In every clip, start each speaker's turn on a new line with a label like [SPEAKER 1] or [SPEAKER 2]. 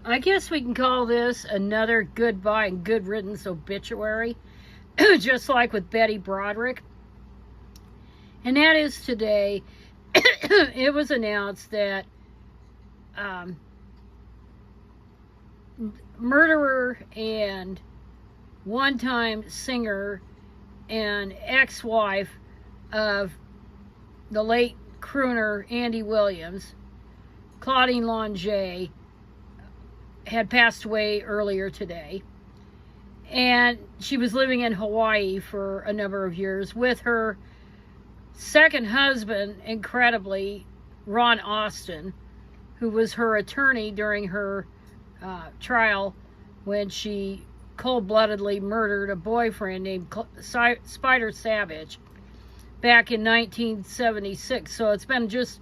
[SPEAKER 1] I guess we can call this another goodbye and good riddance obituary, just like with Betty Broderick. And that is today, it was announced that murderer and one-time singer and ex-wife of the late crooner Andy Williams, Claudine Longet, had passed away earlier today. And she was living in Hawaii for a number of years with her second husband, incredibly, Ron Austin, who was her attorney during her trial when she cold-bloodedly murdered a boyfriend named Spider Sabich back in 1976. So it's been just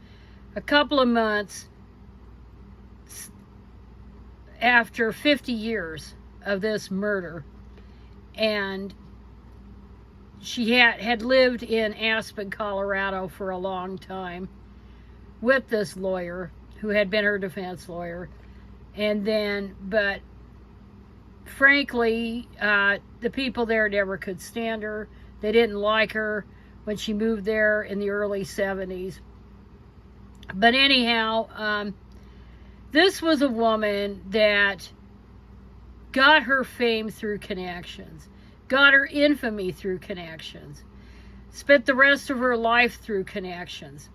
[SPEAKER 1] a couple of months after 50 years of this murder, and she had lived in Aspen, Colorado for a long time with this lawyer who had been her defense lawyer. And then, but frankly, the people there never could stand her. They didn't like her when she moved there in the early 70s. But anyhow, this was a woman that got her fame through connections, got her infamy through connections, spent the rest of her life through connections.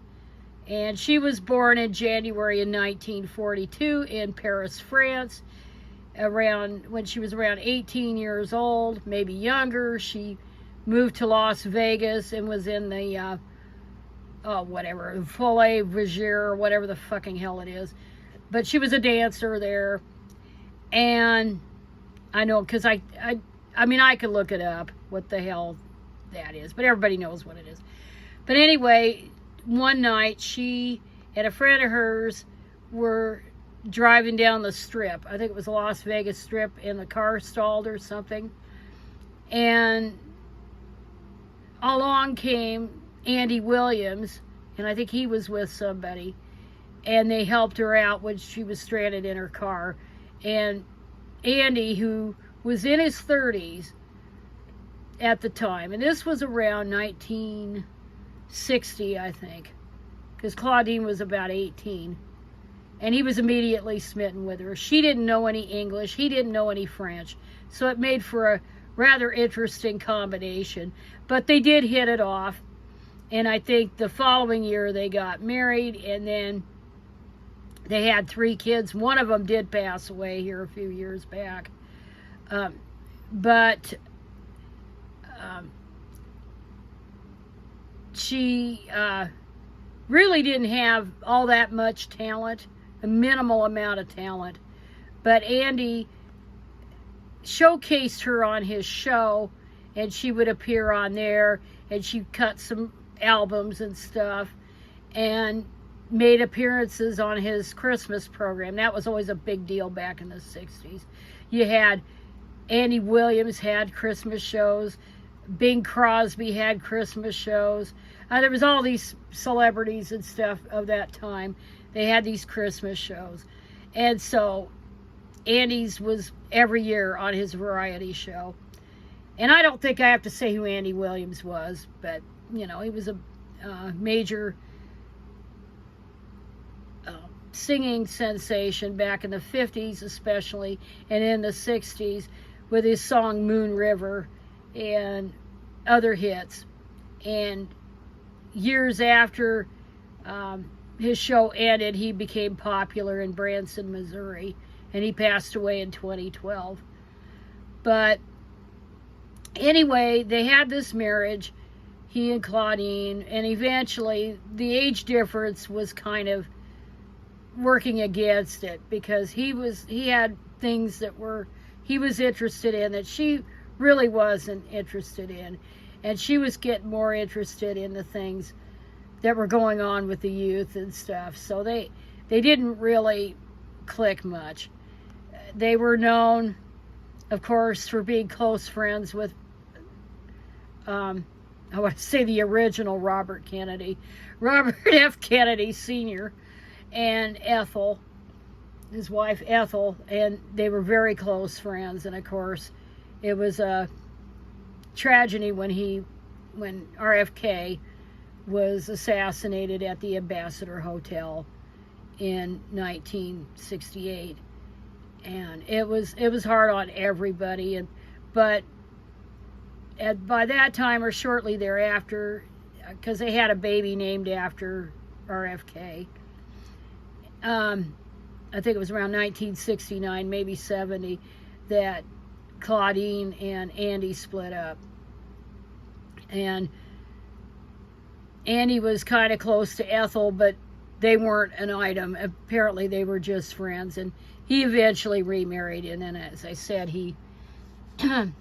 [SPEAKER 1] And she was born in January in 1942 in Paris, France. When she was around 18 years old, maybe younger, she moved to Las Vegas and was in the, Folie Verger, or whatever the fucking hell it is. But she was a dancer there. And I know, because I could look it up, what the hell that is. But everybody knows what it is. But anyway, one night, she and a friend of hers were driving down the strip. I think it was the Las Vegas Strip, and the car stalled or something. And along came Andy Williams, and I think he was with somebody. And they helped her out when she was stranded in her car. And Andy, who was in his 30s at the time, and this was around 1960, I think, because Claudine was about 18, and he was immediately smitten with her. She didn't know any English. He didn't know any French. So it made for a rather interesting combination. But they did hit it off. And I think the following year they got married, and then they had 3 kids. One of them did pass away here a few years back. But she really didn't have all that much talent, a minimal amount of talent. But Andy showcased her on his show, and she would appear on there, and she cut some albums and stuff, and made appearances on his Christmas program. That was always a big deal back in the 60s. You had Andy Williams had Christmas shows. Bing Crosby had Christmas shows. There was all these celebrities and stuff of that time. They had these Christmas shows. And so Andy's was every year on his variety show. And I don't think I have to say who Andy Williams was, but, he was a major singing sensation back in the 50s especially, and in the 60s with his song Moon River and other hits. And years after his show ended, he became popular in Branson, Missouri, and he passed away in 2012. But anyway, they had this marriage, he and Claudine, and eventually the age difference was kind of working against it, because he had things that he was interested in that she really wasn't interested in, and she was getting more interested in the things that were going on with the youth and stuff. So they didn't really click much. They were known, of course, for being close friends with I want to say the original Robert F. Kennedy Sr. and Ethel. his wife Ethel, and they were very close friends. And of course, it was a tragedy when RFK was assassinated at the Ambassador Hotel in 1968, and it was hard on everybody. But by that time or shortly thereafter, because they had a baby named after RFK. I think it was around 1969, maybe 70, that Claudine and Andy split up. And Andy was kind of close to Ethel, but they weren't an item. Apparently, they were just friends. And he eventually remarried, and then, as I said, he had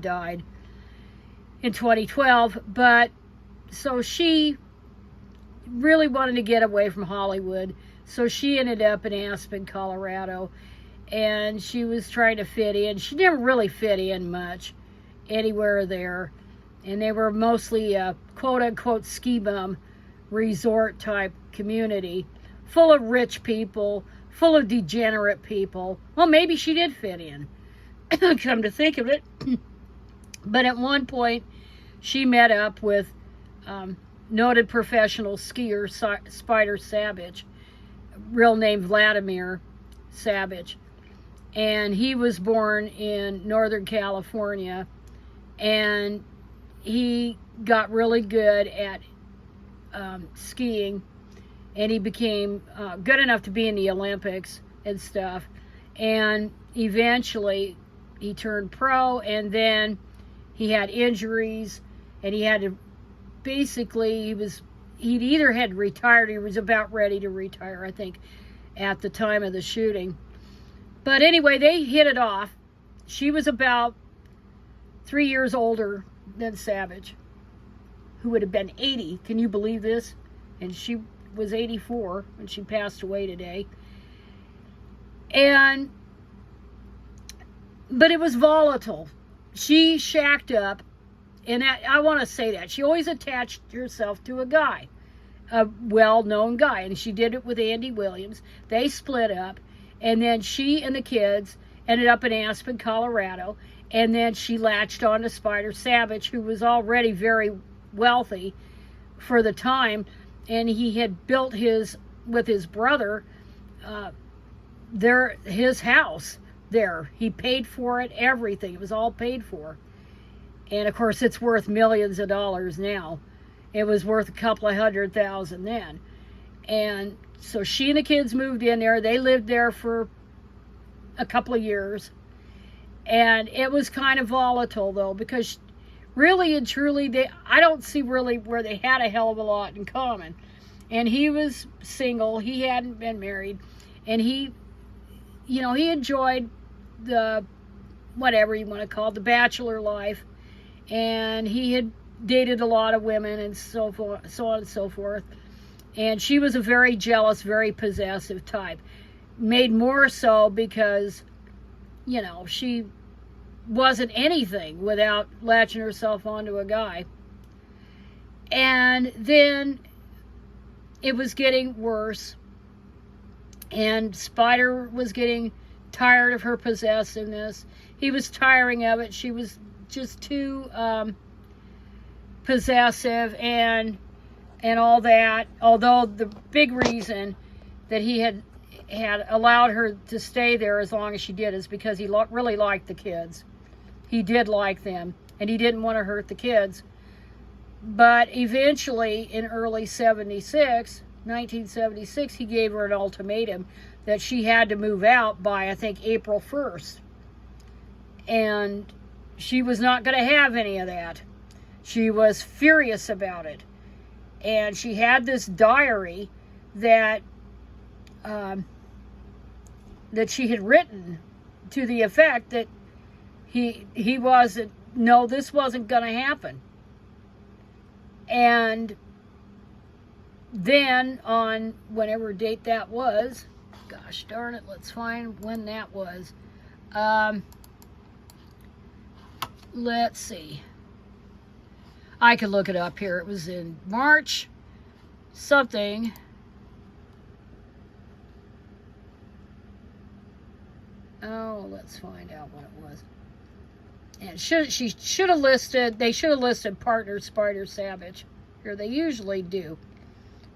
[SPEAKER 1] died in 2012. But so she really wanted to get away from Hollywood, so she ended up in Aspen, Colorado, and she was trying to fit in. She didn't really fit in much anywhere there, and they were mostly a quote-unquote ski bum resort type community, full of rich people, full of degenerate people. Well, maybe she did fit in, come to think of it. But at one point, she met up with noted professional skier Spider Sabich, real name Vladimir Sabich, and he was born in Northern California, and he got really good at skiing, and he became good enough to be in the Olympics and stuff, and eventually he turned pro, and then he had injuries, and he had to basically, he'd either had retired, he was about ready to retire, I think, at the time of the shooting. But anyway, they hit it off. She was about 3 years older than Sabich, who would have been 80. Can you believe this? And she was 84 when she passed away today. But it was volatile. She shacked up, and I want to say that. She always attached herself to a guy, a well-known guy, and she did it with Andy Williams. They split up, and then she and the kids ended up in Aspen, Colorado, and then she latched on to Spider Sabich, who was already very wealthy for the time, and he had built with his brother, his house there. He paid for it, everything. It was all paid for. And of course, it's worth millions of dollars now. It was worth a couple of $100,000 then. And so she and the kids moved in there. They lived there for a couple of years. And it was kind of volatile, though, because really and truly, I don't see really where they had a hell of a lot in common. And he was single. He hadn't been married. And he enjoyed the, whatever you want to call it, the bachelor life. And he had dated a lot of women and so on and so forth. And she was a very jealous, very possessive type. Made more so because, she wasn't anything without latching herself onto a guy. And then it was getting worse. And Spider was getting tired of her possessiveness. He was tiring of it. She was just too possessive and all that. Although the big reason that he had allowed her to stay there as long as she did is because he really liked the kids. He did like them, and he didn't want to hurt the kids. But eventually, in early 1976, he gave her an ultimatum that she had to move out by, I think, April 1st. And she was not going to have any of that. She was furious about it. And she had this diary that she had written to the effect that this wasn't going to happen. And then on whatever date that was, gosh darn it, let's find when that was. Let's see. I could look it up here. It was in March something Oh, let's find out what it was. And she should have listed, they should have listed partner Spider Sabich. Here, they usually do.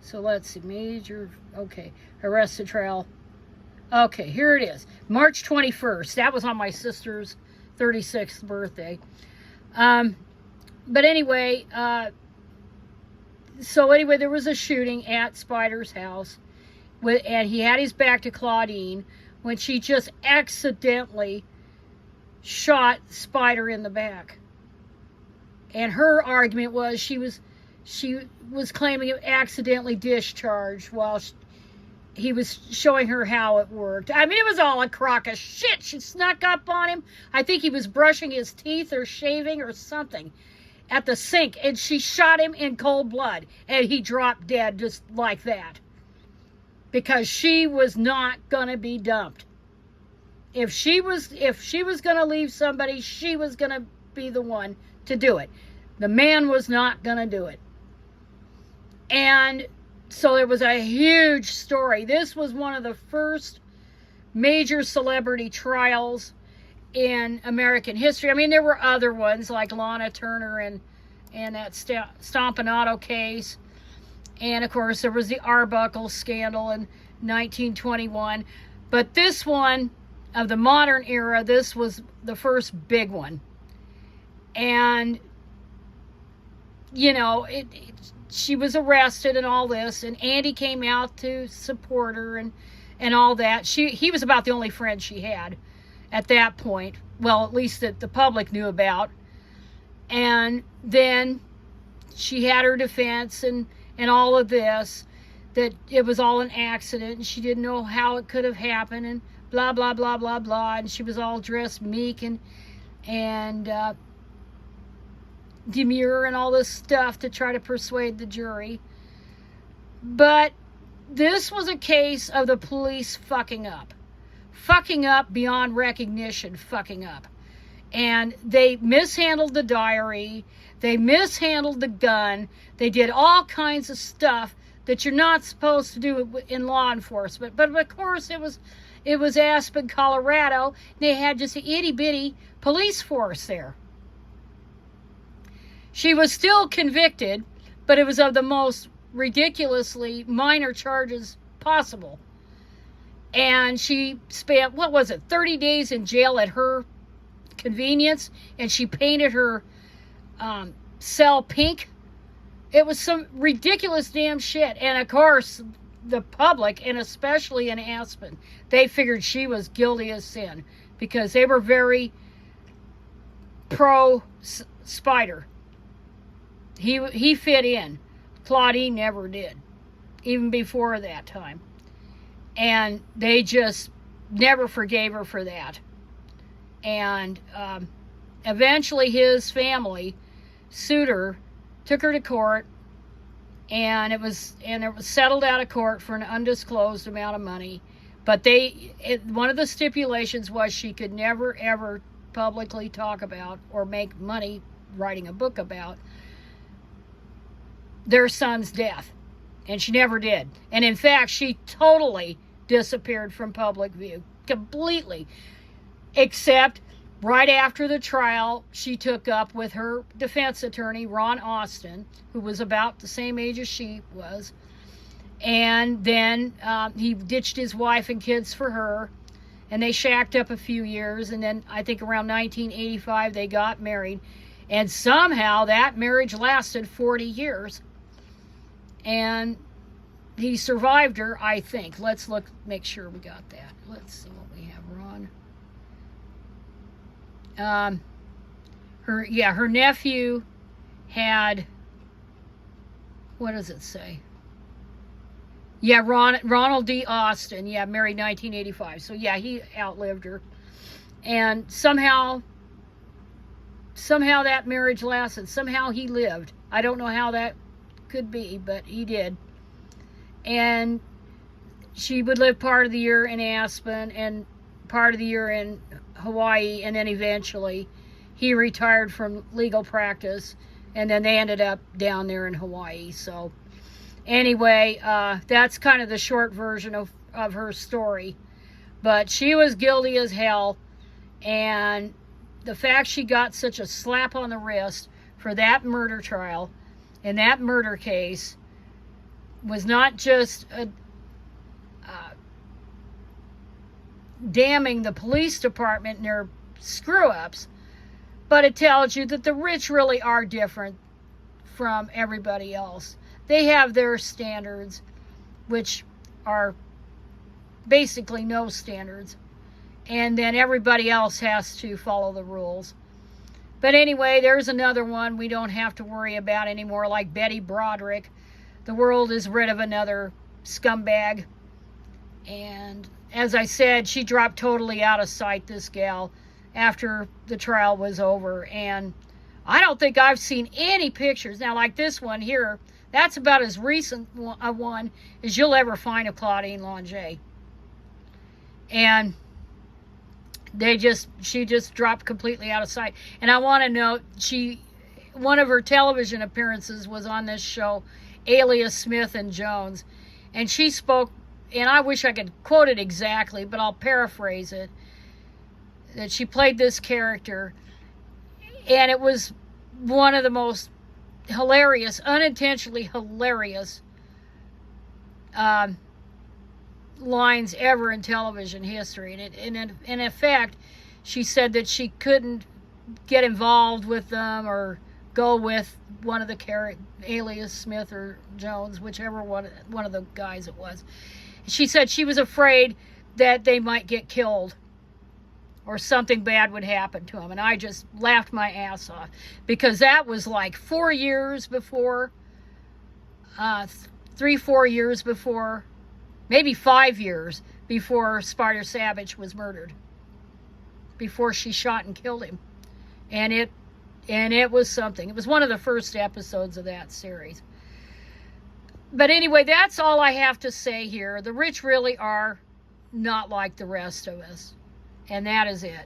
[SPEAKER 1] So let's see, major, okay, arrested trial. Okay, here it is. March 21st. That was on my sister's 36th birthday. But anyway, there was a shooting at Spider's house, and he had his back to Claudine when she just accidentally shot Spider in the back. And her argument was she was claiming it accidentally discharged while he was showing her how it worked. I mean, it was all a crock of shit. She snuck up on him. I think he was brushing his teeth or shaving or something at the sink, and she shot him in cold blood, and he dropped dead just like that. Because she was not gonna be dumped. If she was gonna leave somebody, she was gonna be the one to do it. The man was not gonna do it. And so there was a huge story. This was one of the first major celebrity trials in American history. I mean, there were other ones like Lana Turner and that Stompanato case. And of course, there was the Arbuckle scandal in 1921. But this one, of the modern era, this was the first big one. And, you know, she was arrested and all this, and Andy came out to support her and all that. He was about the only friend she had at that point. Well, at least that the public knew about. And then she had her defense and all of this, that it was all an accident and she didn't know how it could have happened and blah, blah, blah, blah, blah. And she was all dressed meek and demure and all this stuff to try to persuade the jury. But this was a case of the police fucking up beyond recognition, fucking up. And they mishandled the diary, they mishandled the gun, they did all kinds of stuff that you're not supposed to do in law enforcement. But of course it was Aspen, Colorado, and they had just an itty-bitty police force there. She was still convicted, but it was of the most ridiculously minor charges possible. And she spent, 30 days in jail at her convenience, and she painted her cell pink. It was some ridiculous damn shit. And of course, the public, and especially in Aspen, they figured she was guilty as sin because they were very pro Spider. He fit in. Claudine never did, even before that time. And they just never forgave her for that. And eventually his family sued her, took her to court, and it was settled out of court for an undisclosed amount of money. But one of the stipulations was she could never ever publicly talk about or make money writing a book about their son's death. And she never did. And in fact, she totally disappeared from public view. Completely. Except right after the trial, she took up with her defense attorney, Ron Austin, who was about the same age as she was. And then he ditched his wife and kids for her. And they shacked up a few years. And then I think around 1985, they got married. And somehow that marriage lasted 40 years. And he survived her, I think. Let's look, make sure we got that. Let's see what we have, Ron. Her nephew had, what does it say? Yeah, Ronald D. Austin, married 1985. So he outlived her. And somehow that marriage lasted. Somehow he lived. I don't know how that could be, but he did. And she would live part of the year in Aspen and part of the year in Hawaii, and then eventually he retired from legal practice, and then they ended up down there in Hawaii. So anyway, that's kind of the short version of her story. But she was guilty as hell, and the fact she got such a slap on the wrist for that murder trial and that murder case was not just damning the police department and their screw-ups, but it tells you that the rich really are different from everybody else. They have their standards, which are basically no standards, and then everybody else has to follow the rules. But anyway, there's another one we don't have to worry about anymore, like Betty Broderick. The world is rid of another scumbag, and as I said, she dropped totally out of sight, this gal, after the trial was over. And I don't think I've seen any pictures. Now, like this one here, that's about as recent a one as you'll ever find of Claudine Longet. And she just dropped completely out of sight. And I want to note, one of her television appearances was on this show, Alias Smith and Jones. And she spoke, and I wish I could quote it exactly, but I'll paraphrase it, that she played this character, and it was one of the most hilarious, unintentionally hilarious lines ever in television history. And in effect, she said that she couldn't get involved with them or go with one of the Alias Smith or Jones, whichever one of the guys it was. She said she was afraid that they might get killed or something bad would happen to them. And I just laughed my ass off, because that was like 4 years before, 3-4 years before, maybe 5 years before Spider Sabich was murdered, before she shot and killed him. And it was something. It was one of the first episodes of that series. But anyway, that's all I have to say here. The rich really are not like the rest of us. And that is it.